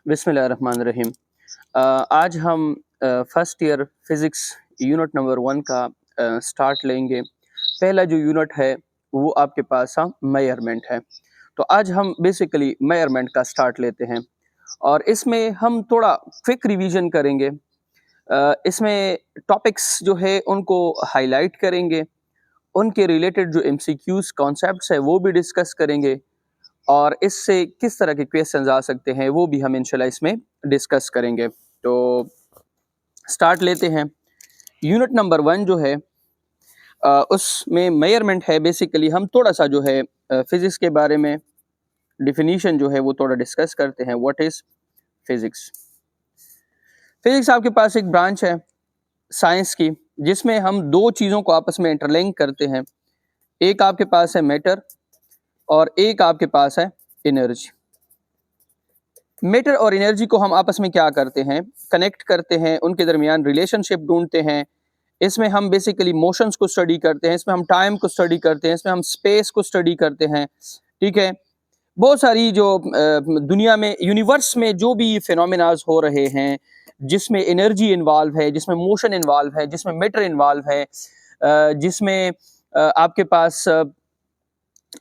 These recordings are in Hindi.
बिस्मिल्लाहिर्रहमानिर्रहीम। आज हम first year physics unit number 1 का स्टार्ट लेंगे। पहला जो यूनिट है वो आपके पास मेजरमेंट है। तो आज हम बेसिकली मेजरमेंट का स्टार्ट लेते हैं और इसमें हम थोड़ा क्विक रिवीजन करेंगे। इसमें टॉपिक्स जो है उनको हाईलाइट करेंगे, उनके रिलेटेड जो एमसीक्यूज़ कॉन्सेप्ट्स है वो भी डिस्कस करेंगे और इससे किस तरह के क्वेश्चंस आ सकते हैं वो भी हम इंशाल्लाह इसमें डिस्कस करेंगे। तो स्टार्ट लेते हैं। यूनिट नंबर 1 जो है उसमें मेजरमेंट है। बेसिकली हम थोड़ा सा जो है फिजिक्स के बारे में डिफिनीशन जो है वो थोड़ा डिस्कस करते हैं। What is physics? फिजिक्स आपके पास एक ब्रांच है साइंस की जिसमें हम दो चीज़ों को आपस में इंटरलिंक करते हैं। एक आपके पास है मैटर और एक आपके पास है एनर्जी। मैटर और एनर्जी को हम आपस में क्या करते हैं, कनेक्ट करते हैं, उनके दरमियान रिलेशनशिप ढूंढते हैं। इसमें हम बेसिकली मोशंस को स्टडी करते हैं, इसमें हम टाइम को स्टडी करते हैं, इसमें हम स्पेस को स्टडी करते हैं। ठीक है, बहुत सारी जो दुनिया में यूनिवर्स में जो भी फिनोमेनाज हो रहे हैं जिसमें एनर्जी इन्वॉल्व है, जिसमें मोशन इन्वॉल्व है, जिसमें मैटर इन्वॉल्व है, जिसमें आपके पास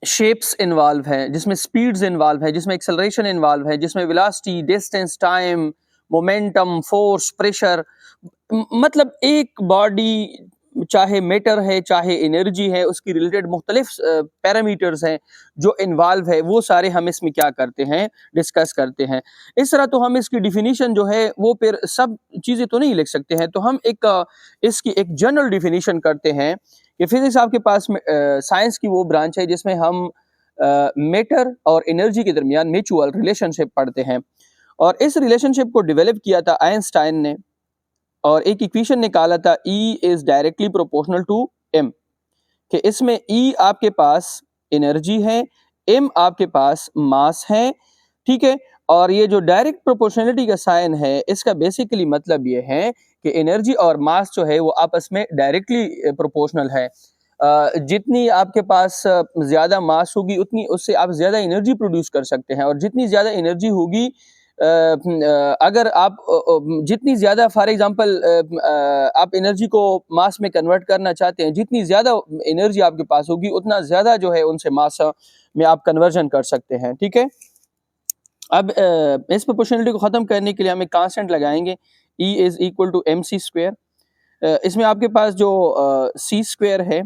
शेप्स इन्वॉल्व है, जिसमें स्पीड्स इन्वॉल्व है, जिसमें एक्सेलरेशन इन्वॉल्व है, जिसमें velocity, distance, time, momentum, force, pressure, मतलब एक बॉडी चाहे मैटर है चाहे एनर्जी है उसकी रिलेटेड मुख्तलिफ पैरामीटर्स हैं जो इन्वॉल्व है, वो सारे हम इसमें क्या करते हैं, डिस्कस करते हैं। इस तरह तो हम इसकी डिफिनीशन जो है वो फिर सब चीज़ें तो नहीं लिख सकते हैं, तो हम इसकी एक जनरल डिफिनीशन करते हैं कि फिजिक्स आपके पास साइंस की वो ब्रांच है जिसमें हम मैटर और एनर्जी के दरमियान म्यूचुअल रिलेशनशिप पढ़ते हैं। और इस रिलेशनशिप को डेवलप किया था आइंस्टाइन ने और एक इक्वेशन निकाला था E is directly proportional to M, कि इसमें E आपके पास एनर्जी है, M आपके पास मास है। ठीक है, और ये जो डायरेक्ट प्रोपोर्शनलिटी का साइन है इसका बेसिकली मतलब ये है कि एनर्जी और मास जो है वो आपस में डायरेक्टली प्रोपोर्शनल है। जितनी आपके पास ज़्यादा मास होगी उतनी उससे आप ज़्यादा एनर्जी प्रोड्यूस कर सकते हैं, और जितनी ज़्यादा एनर्जी होगी अगर आप जितनी ज़्यादा फॉर एग्जांपल आप एनर्जी को मास में कन्वर्ट करना चाहते हैं, जितनी ज़्यादा एनर्जी आपके पास होगी उतना ज़्यादा जो है उनसे मास में आप कन्वर्जन कर सकते हैं। ठीक है, अब इस प्रोपोर्शनलिटी को ख़त्म करने के लिए हम एक कांस्टेंट लगाएंगे, E is equal to MC square. इसमें आपके पास जो C स्क्वायर है,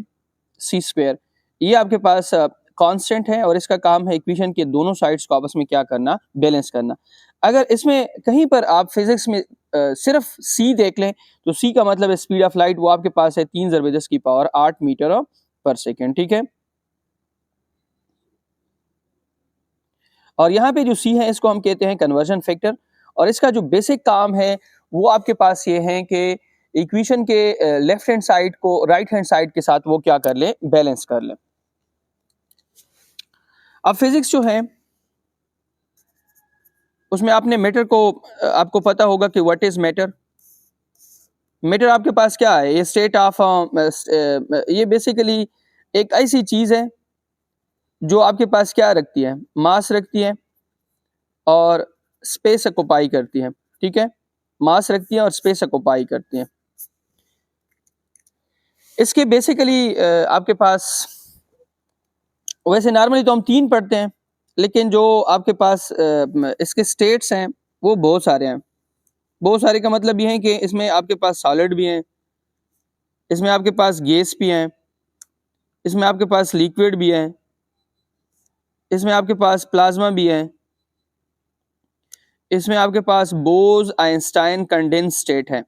C स्क्वायर, ये आपके पास कांस्टेंट है और इसका काम है इक्वेशन के दोनों साइड्स को आपस में क्या करना, बैलेंस करना। अगर इसमें कहीं पर आप फिजिक्स में सिर्फ C देख लें तो C का मतलब है स्पीड ऑफ लाइट, वो आपके पास है 3 × 10⁸ मीटर पर सेकेंड। ठीक है, और यहाँ पे जो C है इसको हम कहते हैं कन्वर्जन फैक्टर, और इसका जो बेसिक काम है वो आपके पास ये है कि इक्वेशन के लेफ्ट हैंड साइड को राइट हैंड साइड के साथ वो क्या कर ले, बैलेंस कर ले। अब फिजिक्स जो है उसमें आपने मैटर को, आपको पता होगा कि व्हाट इज मैटर। मैटर आपके पास क्या है, ये स्टेट ऑफ ये बेसिकली एक ऐसी चीज है जो आपके पास क्या रखती है, मास रखती है और स्पेस ऑक्युपाई करती है। ठीक है, मास रखती है और स्पेस ऑक्युपाई करती है। इसके बेसिकली आपके पास वैसे नॉर्मली तो हम 3 पढ़ते हैं, लेकिन जो आपके पास इसके स्टेट्स हैं वो बहुत सारे हैं। बहुत सारे का मतलब ये है कि इसमें आपके पास सॉलिड भी हैं, इसमें आपके पास गैस भी हैं, इसमें आपके पास लिक्विड भी है, इसमें आपके पास प्लाज्मा भी है, इसमें आपके पास बोज आइंस्टाइन कंडेंस स्टेट है,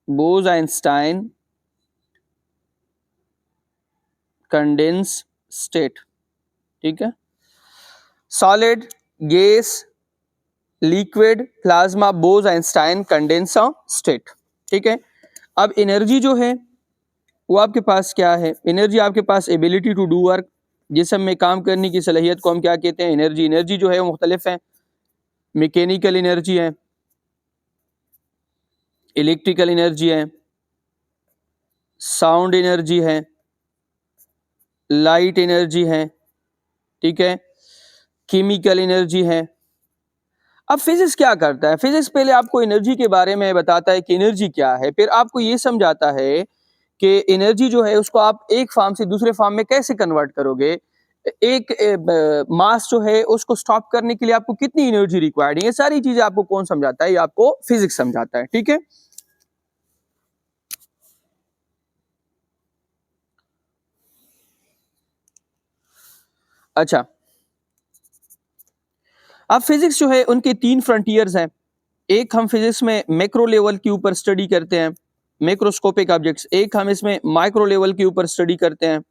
बोज आइंस्टाइन कंडेंस स्टेट। ठीक है, सॉलिड, गैस, लिक्विड, प्लाज्मा, बोज आइंस्टाइन कंडेंस स्टेट। ठीक है, अब एनर्जी जो है वो आपके पास क्या है, एनर्जी आपके पास एबिलिटी टू डू वर्क, जिस्म में काम करने की सलाहियत को हम क्या कहते हैं, एनर्जी। एनर्जी जो है वो मुख्तलिफ है, मैकेनिकल एनर्जी है, इलेक्ट्रिकल एनर्जी है, साउंड एनर्जी है, लाइट एनर्जी है, ठीक है, केमिकल एनर्जी है, अब फिजिक्स क्या करता है? फिजिक्स पहले आपको एनर्जी के बारे में बताता है कि एनर्जी क्या है, फिर आपको ये समझाता है कि एनर्जी जो है उसको आप एक फॉर्म से दूसरे फॉर्म में कैसे कन्वर्ट करोगे, एक मास जो है उसको स्टॉप करने के लिए आपको कितनी एनर्जी रिक्वायर्ड है, ये सारी चीजें आपको कौन समझाता है? ये आपको फिजिक्स समझाता है। ठीक है, अच्छा, अब फिजिक्स जो है उनके तीन फ्रंटियर्स हैं। एक हम फिजिक्स में मैक्रो लेवल के ऊपर स्टडी करते हैं, मैक्रोस्कोपिक ऑब्जेक्ट्स। एक हम इसमें माइक्रो लेवल के ऊपर स्टडी करते हैं,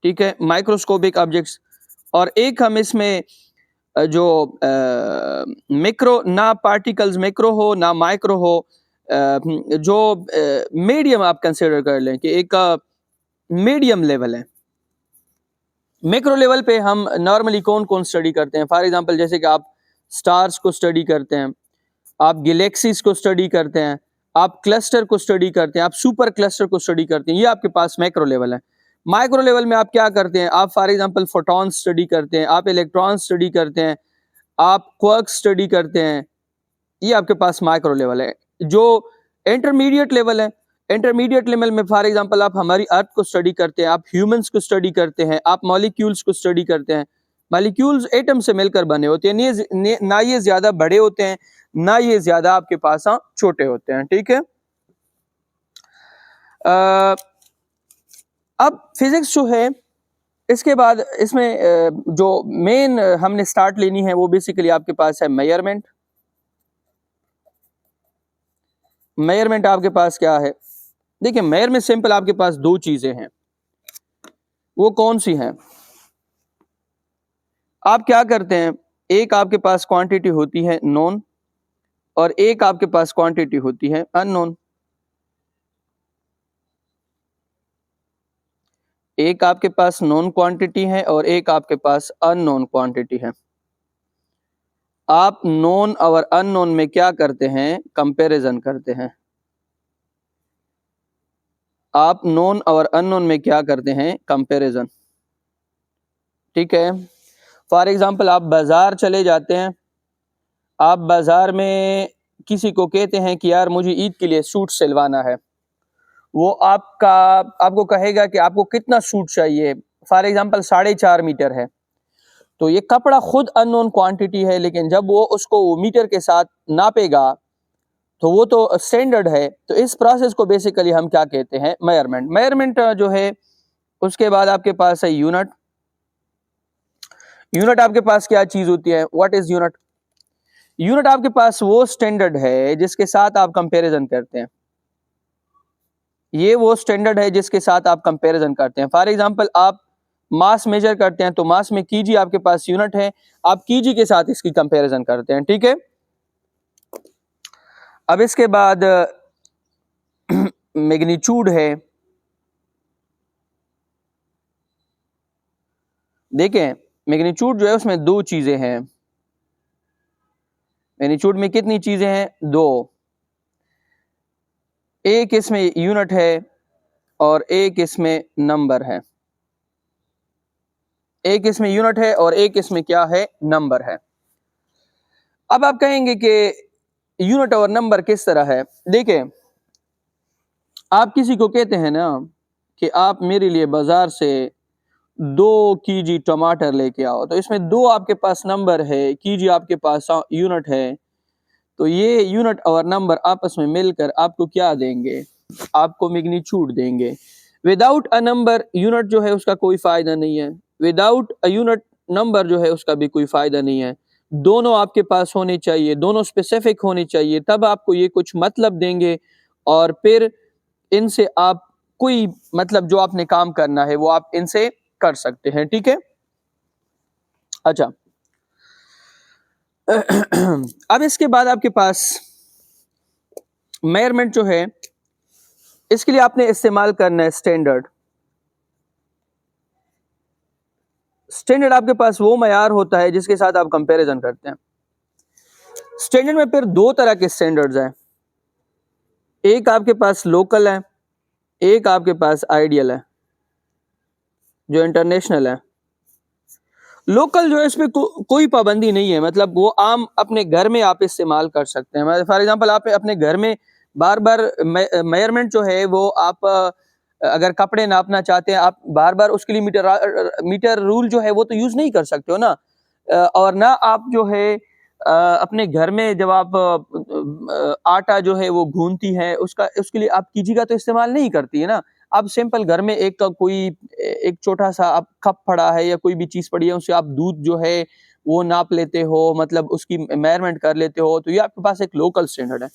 ठीक है, माइक्रोस्कोपिक ऑब्जेक्ट्स। और एक हम इसमें जो मैक्रो, ना पार्टिकल्स मैक्रो हो ना माइक्रो हो, जो मीडियम आप कंसिडर कर लें कि एक मीडियम लेवल है। मैक्रो लेवल पे हम नॉर्मली कौन कौन स्टडी करते हैं? फॉर एग्जांपल जैसे कि आप स्टार्स को स्टडी करते हैं, आप गैलेक्सीज को स्टडी करते हैं, आप क्लस्टर को स्टडी करते हैं, आप सुपर क्लस्टर को स्टडी करते हैं, ये आपके पास मैक्रो लेवल है। माइक्रो लेवल में आप क्या करते हैं? आप फॉर एग्जांपल फोटॉन स्टडी करते हैं, आप इलेक्ट्रॉन स्टडी करते हैं, आप क्वार्क स्टडी करते हैं, ये आपके पास माइक्रो लेवल है। जो इंटरमीडिएट लेवल है, इंटरमीडिएट लेवल में फॉर एग्जांपल आप हमारी अर्थ को स्टडी करते हैं, आप ह्यूमंस को स्टडी करते हैं, आप मॉलिक्यूल्स को स्टडी करते हैं। मॉलिक्यूल्स एटम से मिलकर बने होते हैं, ना ये ज्यादा बड़े होते हैं ना ये ज्यादा आपके पास छोटे होते हैं। ठीक है, अब फिजिक्स जो है इसके बाद इसमें जो मेन हमने स्टार्ट लेनी है वो बेसिकली आपके पास है मेजरमेंट। मेजरमेंट आपके पास क्या है? देखिए, मेजर में सिंपल आपके पास दो चीजें हैं। वो कौन सी हैं? आप क्या करते हैं, एक आपके पास क्वांटिटी होती है नोन और एक आपके पास क्वांटिटी होती है अननोन। एक आपके पास नोन क्वांटिटी है और एक आपके पास अननोन क्वांटिटी है। आप नोन और अननोन में क्या करते हैं? कंपैरिजन करते हैं। आप नोन और अननोन में क्या करते हैं? कंपैरिजन। ठीक है, फॉर एग्जांपल आप बाजार चले जाते हैं, आप बाजार में किसी को कहते हैं कि यार मुझे ईद के लिए सूट सिलवाना है। वो आपको कहेगा कि आपको कितना सूट चाहिए। फॉर एग्जांपल 4.5 मीटर है, तो ये कपड़ा खुद अननोन क्वांटिटी है, लेकिन जब वो उसको मीटर के साथ नापेगा तो वो तो स्टैंडर्ड है। तो इस प्रोसेस को बेसिकली हम क्या कहते हैं? मेजरमेंट। मेजरमेंट जो है उसके बाद आपके पास है यूनिट। यूनिट आपके पास क्या चीज होती है? What is unit? यूनिट आपके पास वो स्टैंडर्ड है जिसके साथ आप कंपैरिजन करते हैं। ये वो स्टैंडर्ड है जिसके साथ आप कंपैरिजन करते हैं। फॉर एग्जांपल आप मास मेजर करते हैं तो मास में केजी आपके पास यूनिट है, आप केजी के साथ इसकी कंपैरिजन करते हैं। ठीक है, अब इसके बाद मैग्नीट्यूड है। देखें, मैग्नीट्यूड जो है उसमें दो चीजें हैं। मैग्नीट्यूड में कितनी चीजें हैं? दो। एक इसमें यूनिट है और एक इसमें नंबर है। एक इसमें यूनिट है और एक इसमें क्या है? नंबर है। अब आप कहेंगे कि यूनिट और नंबर किस तरह है? देखिए, आप किसी को कहते हैं ना कि आप मेरे लिए बाजार से 2 kg टमाटर लेके आओ, तो इसमें 2 आपके पास नंबर है, केजी आपके पास यूनिट है। तो ये यूनिट और नंबर आपस में मिलकर आपको क्या देंगे? आपको मैग्नीट्यूड देंगे। विदाउट अ नंबर यूनिट जो है उसका कोई फायदा नहीं है, विदाउट अ यूनिट नंबर जो है उसका भी कोई फायदा नहीं है। दोनों आपके पास होने चाहिए, दोनों स्पेसिफिक होने चाहिए, तब आपको ये कुछ मतलब देंगे और फिर इनसे आप कोई मतलब जो आपने काम करना है वो आप इनसे कर सकते हैं। ठीक है, अच्छा, अब इसके बाद आपके पास मेजरमेंट जो है इसके लिए आपने इस्तेमाल करना है स्टैंडर्ड। स्टैंडर्ड आपके पास वो मयार होता है जिसके साथ आप कंपैरिजन करते हैं। स्टैंडर्ड में फिर दो तरह के स्टैंडर्ड्स हैं। एक आपके पास लोकल है, एक आपके पास आइडियल है जो इंटरनेशनल है। लोकल जो है इसमें कोई पाबंदी नहीं है, मतलब वो आम अपने घर में आप इस्तेमाल कर सकते हैं। फॉर एग्जांपल आप अपने घर में बार बार मेजरमेंट जो है वो आप अगर कपड़े नापना चाहते हैं, आप बार बार उसके लिए मीटर रूल जो है वो तो यूज नहीं कर सकते हो ना। और ना आप जो है अपने घर में जब आप आटा जो है वो गूंथती है उसके लिए आप कीजी का तो इस्तेमाल नहीं करती है ना। आप सिंपल घर में एक छोटा सा आप कप पड़ा है या कोई भी चीज पड़ी है, उससे आप दूध जो है वो नाप लेते हो, मतलब उसकी मेजरमेंट कर लेते हो, तो ये आपके पास एक लोकल स्टैंडर्ड है।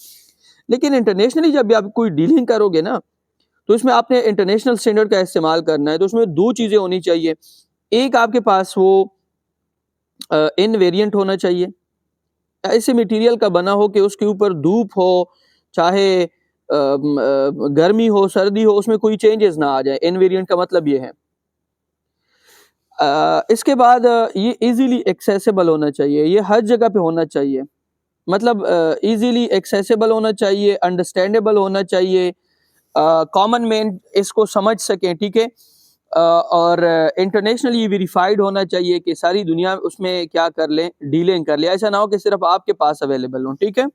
लेकिन इंटरनेशनली जब भी आप कोई डीलिंग करोगे ना, तो इसमें आपने इंटरनेशनल स्टैंडर्ड का इस्तेमाल करना है। तो उसमें दो चीजें होनी चाहिए। एक आपके पास वो इनवेरिएंट होना चाहिए, ऐसे मटेरियल का बना हो कि उसके ऊपर धूप हो, चाहे गर्मी हो सर्दी हो, उसमें कोई चेंजेस ना आ जाए। इनवेरिएंट का मतलब ये है। इसके बाद ये इजीली एक्सेसिबल होना चाहिए, ये हर जगह पे होना चाहिए, मतलब इजीली एक्सेसिबल होना चाहिए, अंडरस्टैंडेबल होना चाहिए, कॉमन मैन इसको समझ सके, ठीक है। और इंटरनेशनली वेरीफाइड होना चाहिए कि सारी दुनिया उसमें क्या कर ले, डीलिंग कर ले। ऐसा ना हो कि सिर्फ आपके पास अवेलेबल हो, ठीक है।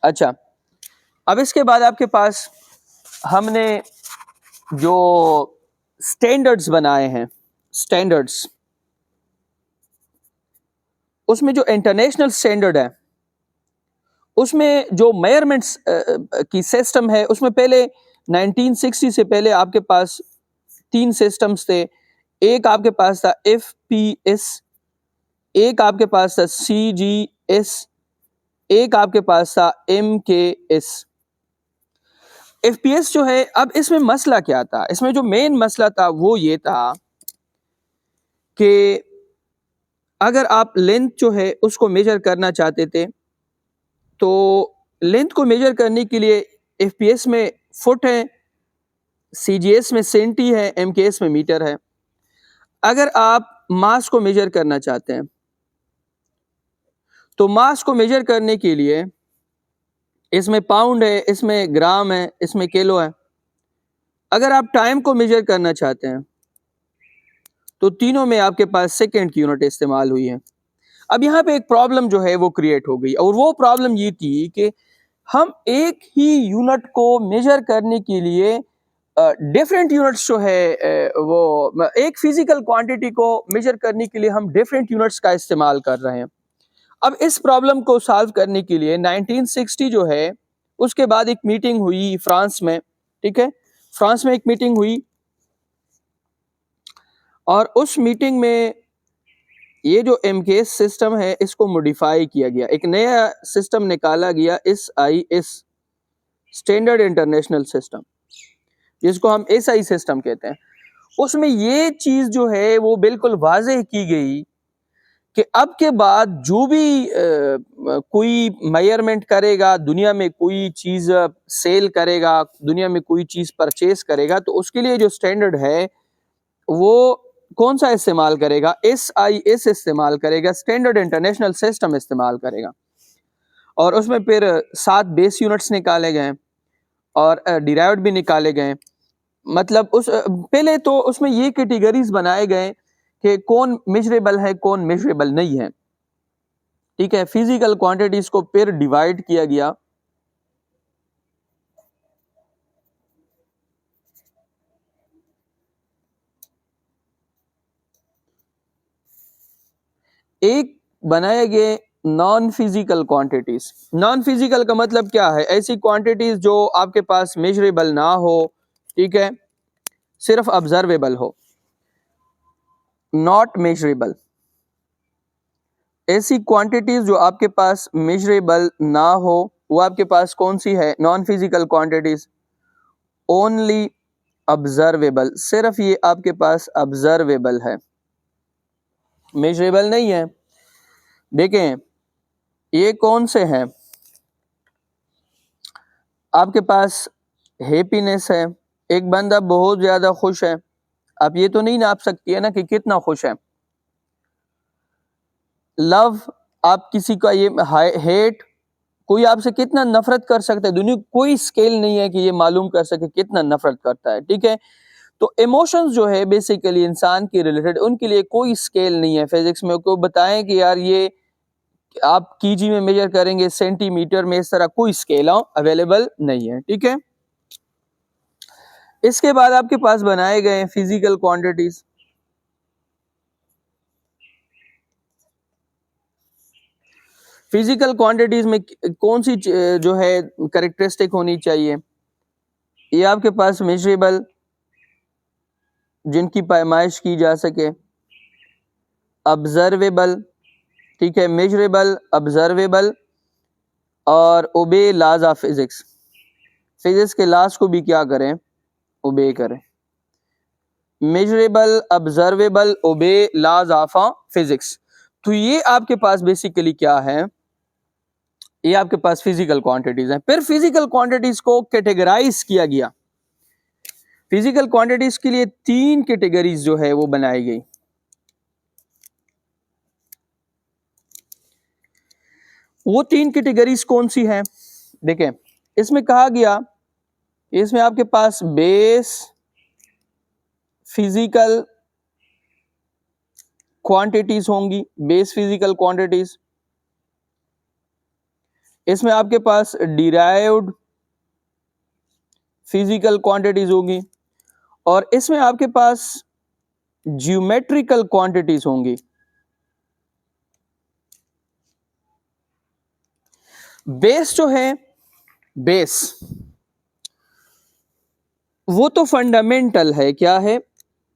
अच्छा, अब इसके बाद आपके पास हमने जो स्टैंडर्ड्स बनाए हैं, स्टैंडर्ड्स, उसमें जो इंटरनेशनल स्टैंडर्ड है उसमें जो मेजरमेंट्स की सिस्टम है, उसमें पहले 1960 से पहले आपके पास 3 सिस्टम्स थे। एक आपके पास था FPS, एक आपके पास था CGS, एक आपके पास था MKS। FPS जो है, अब इसमें मसला क्या था, इसमें जो मेन मसला था वो ये था कि अगर आप लेंथ जो है उसको मेजर करना चाहते थे, तो लेंथ को मेजर करने के लिए FPS में फुट है, CGS में सेंटी है, MKS में मीटर है। अगर आप मास को मेजर करना चाहते हैं, तो मास को मेजर करने के लिए इसमें पाउंड है, इसमें ग्राम है, इसमें किलो है। अगर आप टाइम को मेजर करना चाहते हैं, तो तीनों में आपके पास सेकंड की यूनिट इस्तेमाल हुई है। अब यहाँ पे एक प्रॉब्लम जो है वो क्रिएट हो गई, और वो प्रॉब्लम ये थी कि हम एक ही यूनिट को मेजर करने के लिए डिफरेंट यूनिट्स जो है वो एक फिजिकल क्वांटिटी को मेजर करने के लिए हम डिफरेंट यूनिट्स का इस्तेमाल कर रहे हैं। अब इस प्रॉब्लम को सॉल्व करने के लिए 1960 जो है उसके बाद एक मीटिंग हुई फ्रांस में, ठीक है। फ्रांस में एक मीटिंग हुई, और उस मीटिंग में ये जो MKS सिस्टम है इसको मॉडिफाई किया गया, एक नया सिस्टम निकाला गया, SIS, स्टैंडर्ड इंटरनेशनल सिस्टम, जिसको हम SI सिस्टम कहते हैं। उसमें ये चीज जो है वो बिल्कुल वाज़ेह की गई कि अब के बाद जो भी कोई मेजरमेंट करेगा, दुनिया में कोई चीज सेल करेगा, दुनिया में कोई चीज परचेज करेगा, तो उसके लिए जो स्टैंडर्ड है वो कौन सा इस्तेमाल करेगा, SIS इस्तेमाल करेगा, स्टैंडर्ड इंटरनेशनल सिस्टम इस्तेमाल करेगा। और उसमें फिर 7 बेस यूनिट्स निकाले गए और डिराइव्ड भी निकाले गए। मतलब उस पहले तो उसमें ये कैटेगरीज बनाए गए कि कौन मेजरेबल है, कौन मेजरेबल नहीं है, ठीक है। फिजिकल क्वांटिटीज को फिर डिवाइड किया गया। एक बनाए गए non physical quantities. Non physical का मतलब क्या है, ऐसी क्वांटिटीज जो आपके पास मेजरेबल ना हो, ठीक है, सिर्फ ऑब्जर्वेबल हो, नॉट मेजरेबल। ऐसी क्वांटिटीज जो आपके पास मेजरेबल ना हो, वो आपके पास कौन सी है, non physical quantities. Only observable, सिर्फ ये आपके पास ऑब्जर्वेबल है, मेजरेबल नहीं है। देखें ये कौन से हैं, आपके पास हैप्पीनेस है, एक बंदा बहुत ज्यादा खुश है, आप ये तो नहीं नाप सकती है ना कि कितना खुश है। लव, आप किसी का ये हेट, कोई आपसे कितना नफरत कर सकता है, दुनिया कोई स्केल नहीं है कि ये मालूम कर सके कितना नफरत करता है, ठीक है। तो इमोशंस जो है बेसिकली इंसान के रिलेटेड, उनके लिए कोई स्केल नहीं है फिजिक्स में को बताएं कि यार ये आप केजी में मेजर करेंगे, सेंटीमीटर में, इस तरह कोई स्केल अवेलेबल नहीं है, ठीक है। इसके बाद आपके पास बनाए गए हैं फिजिकल क्वांटिटीज। फिजिकल क्वांटिटीज में कौन सी जो है कैरेक्टरिस्टिक होनी चाहिए? ये आपके पास मेजरेबल, जिनकी पैमाइश की जा सके, ऑब्जर्वेबल, ठीक है, मेजरेबल, ऑब्जर्वेबल, और obey laws of physics, physics के लॉज को भी क्या करें, ओबे करें। Measurable, observable, obey laws of physics. तो ये आपके पास बेसिकली क्या है, ये आपके पास फिजिकल क्वांटिटीज हैं। फिर फिजिकल क्वांटिटीज को कैटेगराइज किया गया। फिजिकल क्वांटिटीज के लिए 3 कैटेगरीज जो है वो बनाई गई। वो 3 कैटेगरीज कौन सी हैं? देखें, इसमें कहा गया, इसमें आपके पास बेस फिजिकल क्वांटिटीज होंगी, बेस फिजिकल क्वांटिटीज। इसमें आपके पास डिराइव्ड फिजिकल क्वांटिटीज होगी, और इसमें आपके पास ज्योमेट्रिकल क्वांटिटीज होंगी। बेस जो है, बेस वो तो फंडामेंटल है, क्या है,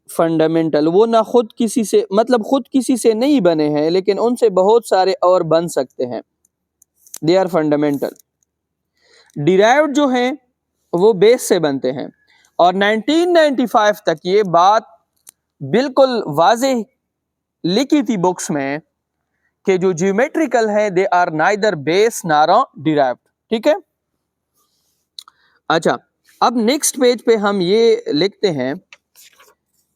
फंडामेंटल। वो ना खुद किसी से, मतलब खुद किसी से नहीं बने हैं, लेकिन उनसे बहुत सारे और बन सकते हैं, दे आर फंडामेंटल। डिराइव्ड जो है वो बेस से बनते हैं, और 1995 तक ये बात बिल्कुल वाज़ेह लिखी थी बुक्स में कि जो ज्योमेट्रिकल है दे आर नाइदर बेस नार डिराइव्ड, ठीक है। अच्छा, अब नेक्स्ट पेज पे हम ये लिखते हैं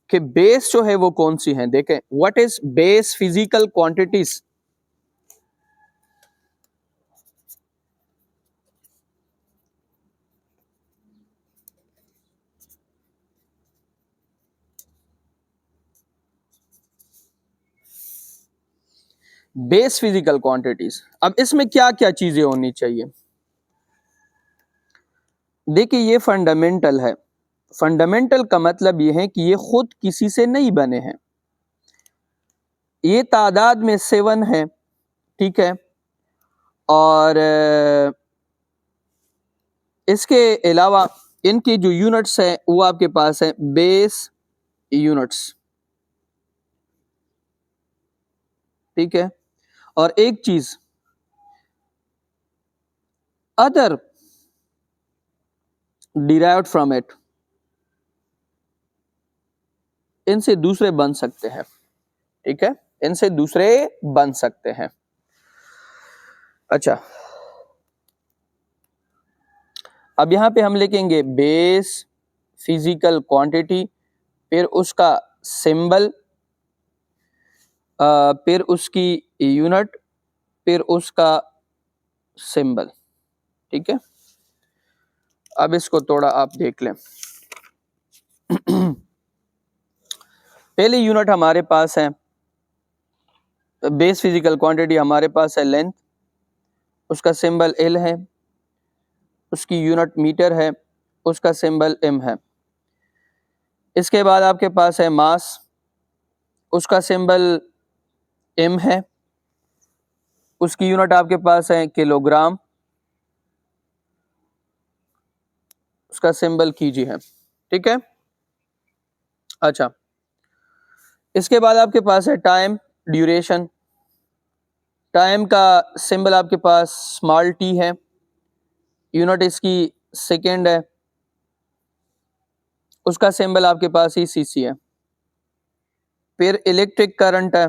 कि बेस जो है वो कौन सी है। देखें, what is base physical quantities. Base physical quantities, अब इसमें क्या क्या चीजें होनी चाहिए। देखिए, ये फंडामेंटल है। फंडामेंटल का मतलब ये है कि ये खुद किसी से नहीं बने हैं। ये तादाद में 7 है, ठीक है, और इसके अलावा इनकी जो यूनिट्स है वो आपके पास है बेस यूनिट्स, ठीक है। और एक चीज, अदर डिराइव्ड फ्रॉम इट, इनसे दूसरे बन सकते हैं, ठीक है, इनसे दूसरे बन सकते हैं। अच्छा, अब यहां पे हम लिखेंगे बेस फिजिकल क्वांटिटी, फिर उसका सिंबल, फिर उसकी यूनिट, फिर उसका सिंबल, ठीक है। अब इसको थोड़ा आप देख लें। पहली यूनिट हमारे पास है बेस फिजिकल क्वांटिटी, हमारे पास है लेंथ, उसका सिंबल एल है, उसकी यूनिट मीटर है, उसका सिंबल एम है। इसके बाद आपके पास है मास, उसका सिंबल एम है, उसकी यूनिट आपके पास है किलोग्राम, उसका सिंबल कीजी है, ठीक है। अच्छा, इसके बाद आपके पास है टाइम, ड्यूरेशन। टाइम का सिंबल आपके पास स्मॉल टी है, यूनिट इसकी सेकेंड है, उसका सिंबल आपके पास ही सीसी है। फिर इलेक्ट्रिक करंट है,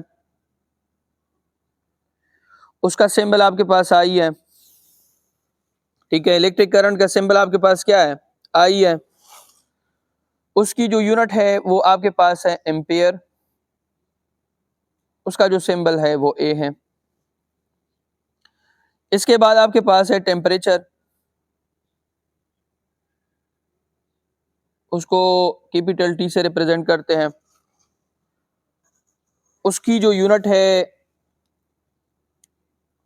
उसका सिंबल आपके पास आई है, ठीक है। इलेक्ट्रिक करंट का सिंबल आपके पास क्या है, आई है। उसकी जो यूनिट है वो आपके पास है एम्पियर, उसका जो सिंबल है वो ए है। इसके बाद आपके पास है टेम्परेचर, उसको कैपिटल टी से रिप्रेजेंट करते हैं। उसकी जो यूनिट है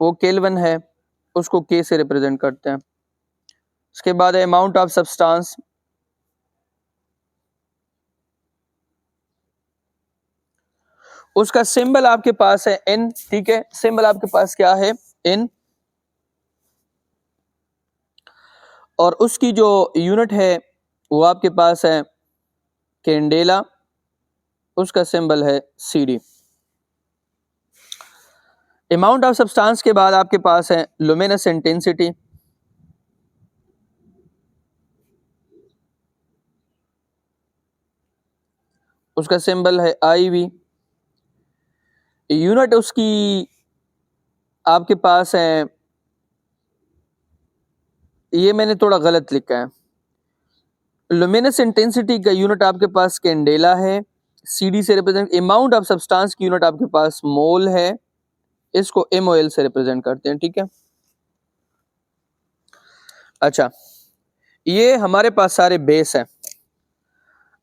वो केल्विन है, उसको के से रिप्रेजेंट करते हैं। उसके बाद है अमाउंट ऑफ सब्सटेंस, उसका सिंबल आपके पास है एन, ठीक है, सिंबल आपके पास क्या है, एन। और उसकी जो यूनिट है वो आपके पास है कैंडेला, उसका सिंबल है सीडी। अमाउंट ऑफ सब्सटेंस के बाद आपके पास है लुमिनस इंटेंसिटी, उसका सिंबल है IV। यूनिट उसकी आपके पास है, ये मैंने थोड़ा गलत लिखा है, लुमिनस इंटेंसिटी का यूनिट आपके पास कैंडेला है, CD से रिप्रेजेंट, अमाउंट ऑफ सब्सटेंस की यूनिट आपके पास मोल है, इसको MOL से रिप्रेजेंट करते हैं, ठीक है। अच्छा, ये हमारे पास सारे बेस हैं।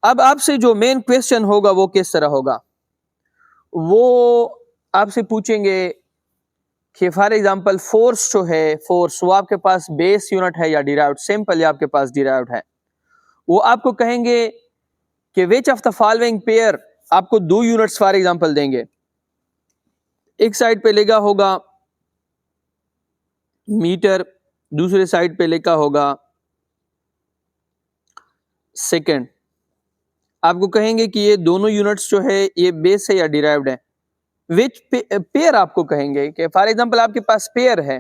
अब आपसे जो मेन क्वेश्चन होगा वो किस तरह होगा, वो आपसे पूछेंगे कि फॉर एग्जांपल फोर्स जो है, फोर्स वो आपके पास बेस यूनिट है या डिराइव्ड, सिंपल या आपके पास डिराइव्ड है। वो आपको कहेंगे कि विच ऑफ द फॉलोइंग पेयर, आपको 2 यूनिट्स फॉर एग्जांपल देंगे, एक साइड पे लिखा होगा मीटर, दूसरे साइड पे लिखा होगा सेकंड। आपको कहेंगे कि ये दोनों यूनिट्स जो है ये बेस है या डिराइव्ड है। विच पेयर आपको कहेंगे कि फॉर एग्जांपल आपके पास पेयर है,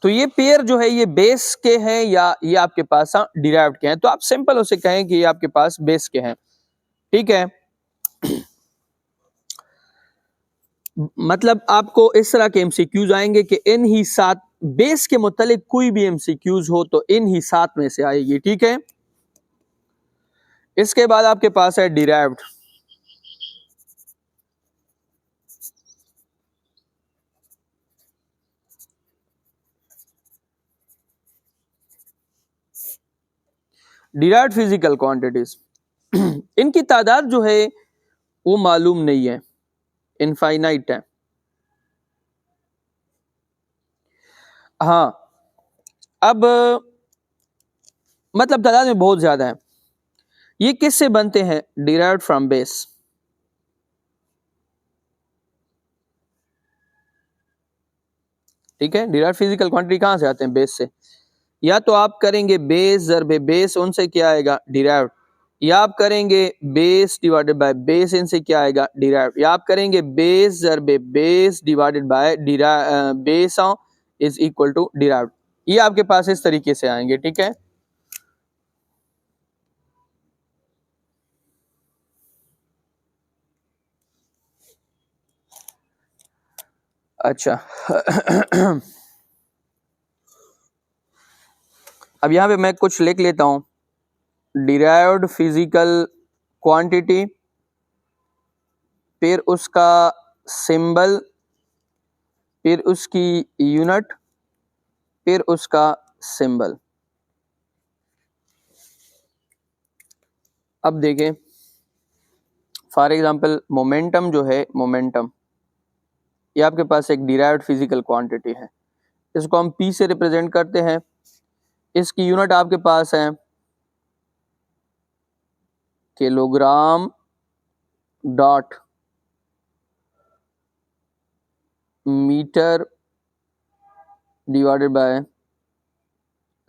तो ये पेयर जो है ये बेस के हैं या ये आपके पास डिराइव्ड के हैं, तो आप सिंपल उसे कहें कि ये आपके पास बेस के हैं, ठीक है। मतलब आपको इस तरह के एमसीक्यूज आएंगे कि इन ही 7 बेस के मुतालिक कोई भी एमसीक्यूज हो तो इन ही 7 में से आएगी, ठीक है। इसके बाद आपके पास है डिराइव्ड। डिराइव्ड फिजिकल क्वांटिटीज, इनकी तादाद जो है वो मालूम नहीं है, इनफाइनाइट है। हाँ, अब मतलब तादाद में बहुत ज्यादा है। ये किससे बनते हैं, डिराइव्ड फ्रॉम बेस। ठीक है, डिराइव्ड फिजिकल क्वांटिटी कहां से आते हैं, बेस से। या तो आप करेंगे बेस ज़रबे बेस, उनसे क्या आएगा, डिराइव्ड। या आप करेंगे बेस डिवाइडेड बाय बेस, इनसे क्या आएगा, डिराइव्ड। या आप करेंगे बेस ज़रबे base divided by base is equal to derived. ये आपके पास इस तरीके से आएंगे, ठीक है। अच्छा अब यहां पे मैं कुछ लिख लेता हूं, डिराइव्ड फिजिकल क्वांटिटी, फिर उसका सिंबल, फिर उसकी यूनिट, फिर उसका सिंबल। अब देखें फॉर एग्जांपल मोमेंटम जो है, मोमेंटम ये आपके पास एक डिराइव्ड फिजिकल क्वांटिटी है, इसको हम P से रिप्रेजेंट करते हैं। इसकी यूनिट आपके पास है kilogram dot metre divided by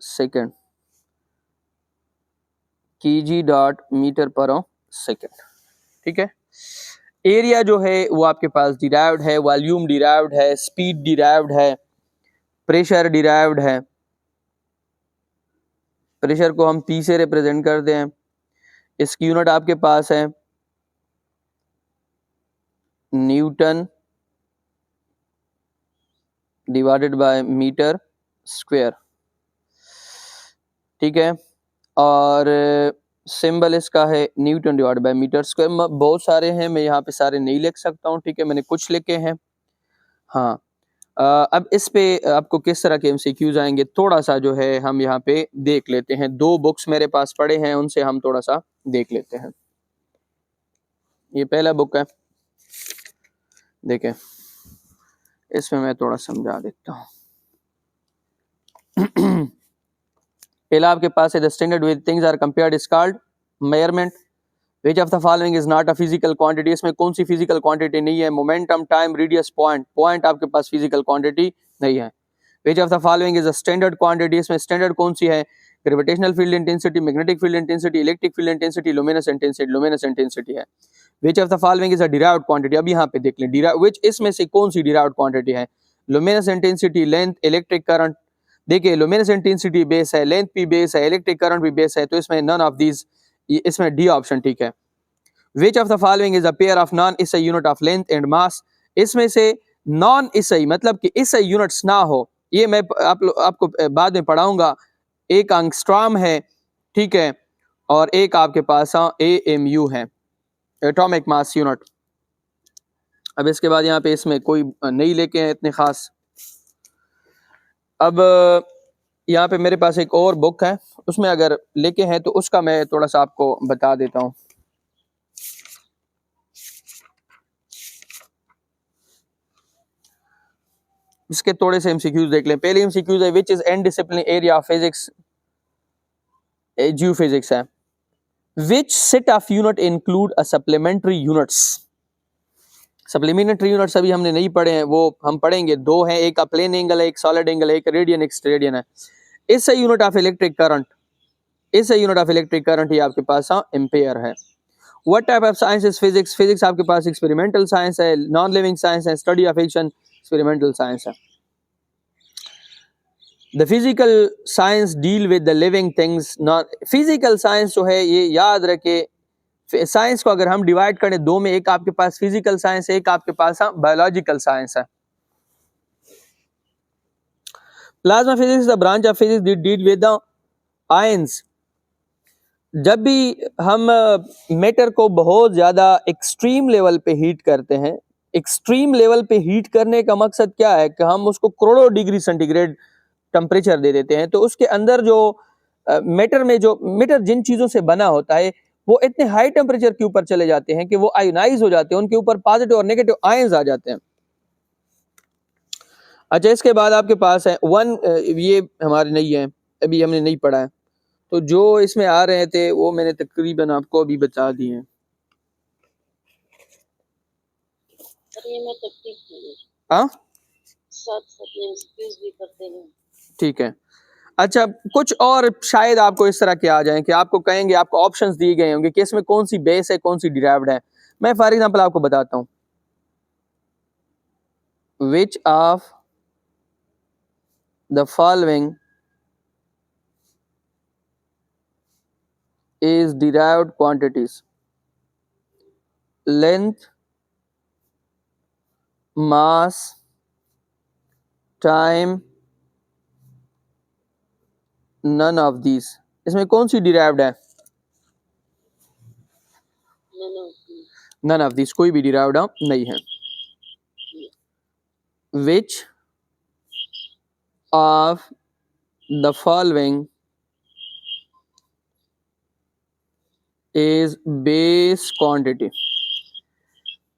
second, kg dot metre पर सेकेंड, ठीक है। एरिया जो है वो आपके पास डिराइव्ड है, वॉल्यूम डिराइव्ड है, स्पीड डिराइव्ड है, प्रेशर डिराइव्ड है। प्रेशर को हम P से रिप्रेजेंट करते हैं। इसकी यूनिट आपके पास है newton divided by metre square, ठीक है। और सिंबल इसका है newton divided by metre square. बहुत सारे हैं, मैं यहाँ पे सारे नहीं लिख सकता हूँ, ठीक है, मैंने कुछ लिखे हैं। हाँ, अब इस पे आपको किस तरह के एमसीक्यूज आएंगे थोड़ा सा जो है हम यहाँ पे देख लेते हैं। दो बुक्स मेरे पास पड़े हैं, उनसे हम थोड़ा सा देख लेते हैं। ये पहला बुक है, देखें इसमें मैं थोड़ा समझा देता हूँ। पहला आपके पास है the standard with things are compared is called measurement. Which of the following is not a physical quantity, इसमें कौन सी फिजिकल क्वांटिटी नहीं है? Momentum, time, radius, point. Point आपके पास फिजिकल क्वांटिटी नहीं है। Which of the following is a standard quantity, इसमें स्टैंडर्ड कौन सी है? Gravitational field intensity, magnetic field intensity, electric field intensity, luminous intensity. Luminous intensity है। Which of the following is a derived quantity, अब यहाँ पे देख लें विच इसमें से कौन सी डिराइव्ड क्वांटिटी है? Luminous intensity, length, electric current. देखिए लुमिनस इंटेंसिटी बेस है, लेंथ भी बेस है, इलेक्ट्रिक करंट भी बेस है, तो इसमें नन ऑफ दीज, इसमें डी ऑप्शन ठीक है। Which of the following is a pair of non-SI unit of length and mass, इसमें से नॉन SI मतलब कि SI यूनिट्स ना हो, ये मैं आपको बाद में पढ़ाऊंगा। एक एंगस्ट्रॉम है, ठीक है, और एक आपके पास AMU है, एटॉमिक मास यूनिट। अब इसके बाद यहाँ पे इसमें कोई नहीं लेके हैं इतने खास। अब यहाँ पे मेरे पास एक और बुक है, उसमें अगर लेके हैं तो उसका मैं थोड़ा सा आपको बता देता हूँ। इसके थोड़े से एमसीक्यूज देख लें। पहले एमसीक्यूज है which is and discipline area of physics, geophysics है। Which set of unit include a supplementary units, supplementary units अभी हमने नहीं पढ़े हैं, वो हम पढ़ेंगे। दो हैं, एक का प्लेन एंगल है, एक सॉलिड एंगल है, एक रेडियन एक स्टेरेडियन है। इस यूनिट ऑफ इलेक्ट्रिक करंट, इस यूनिट ऑफ इलेक्ट्रिक करंट ये आपके पास एम्पेयर है। What type of science is physics, physics आपके पास एक्सपेरिमेंटल साइंस है, नॉन लिविंग साइंस है, study of action, experimental science है। The physical science deal with the living things, not physical science जो है ये याद रखे, साइंस को अगर हम डिवाइड करें दो में, एक आपके पास फिजिकल साइंस है, एक आपके पास बायोलॉजिकल साइंस है। Plasma physics the branch of physics deal with the ions. जब भी हम मैटर को बहुत ज्यादा एक्सट्रीम लेवल पे हीट करते हैं, एक्सट्रीम लेवल पे हीट करने का मकसद क्या है कि हम उसको करोड़ों डिग्री सेंटीग्रेड टेम्परेचर दे देते हैं, तो उसके अंदर जो मैटर में जो मैटर जिन चीजों से बना होता है वो इतने हाई टेम्परेचर के ऊपर चले जाते हैं कि वो आयोनाइज हो जाते हैं, उनके ऊपर पॉजिटिव और नेगेटिव आयंस आ जाते हैं। अच्छा, इसके बाद आपके पास है वन, ये हमारे नहीं है, अभी हमने नहीं पढ़ा है, तो जो इसमें आ रहे थे वो मैंने तकरीबन आपको अभी बता दिए हैं। हाँ ठीक है। अच्छा, कुछ और शायद आपको इस तरह के आ जाएं कि आपको कहेंगे, आपको ऑप्शंस दिए गए होंगे कि इसमें कौन सी बेस है, कौन सी डिराइव्ड है। मैं फॉर एग्जांपल आपको बताता हूं, विच of the following is derived quantities: length, mass, time, none of these। इसमें कौन सी derived है? none of these, कोई भी derived नहीं है। which of the following is base quantity?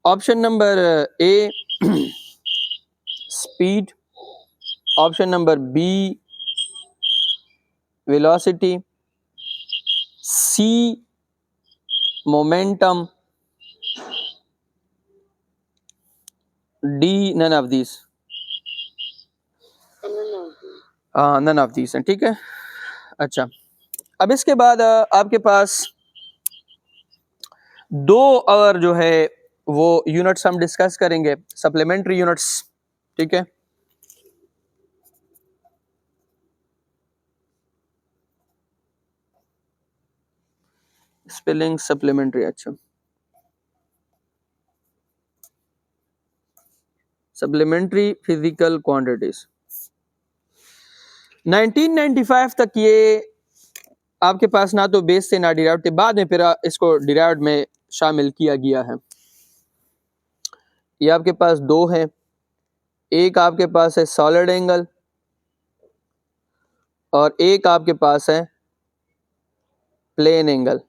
Option number A speed, option number B velocity, C momentum, D none of these. None of these हैं, ठीक है। अच्छा, अब इसके बाद आपके पास दो और जो है वो यूनिट्स हम डिस्कस करेंगे, सप्लीमेंट्री यूनिट्स, ठीक है। स्पेलिंग सप्लीमेंट्री, अच्छा, सप्लीमेंट्री फिजिकल क्वांटिटीज। 1995 तक ये आपके पास ना तो बेस थे ना डिराइव्ड थे, बाद में फिर इसको डिराइव्ड में शामिल किया गया है। ये आपके पास दो है, एक आपके पास है सॉलिड एंगल और एक आपके पास है प्लेन एंगल।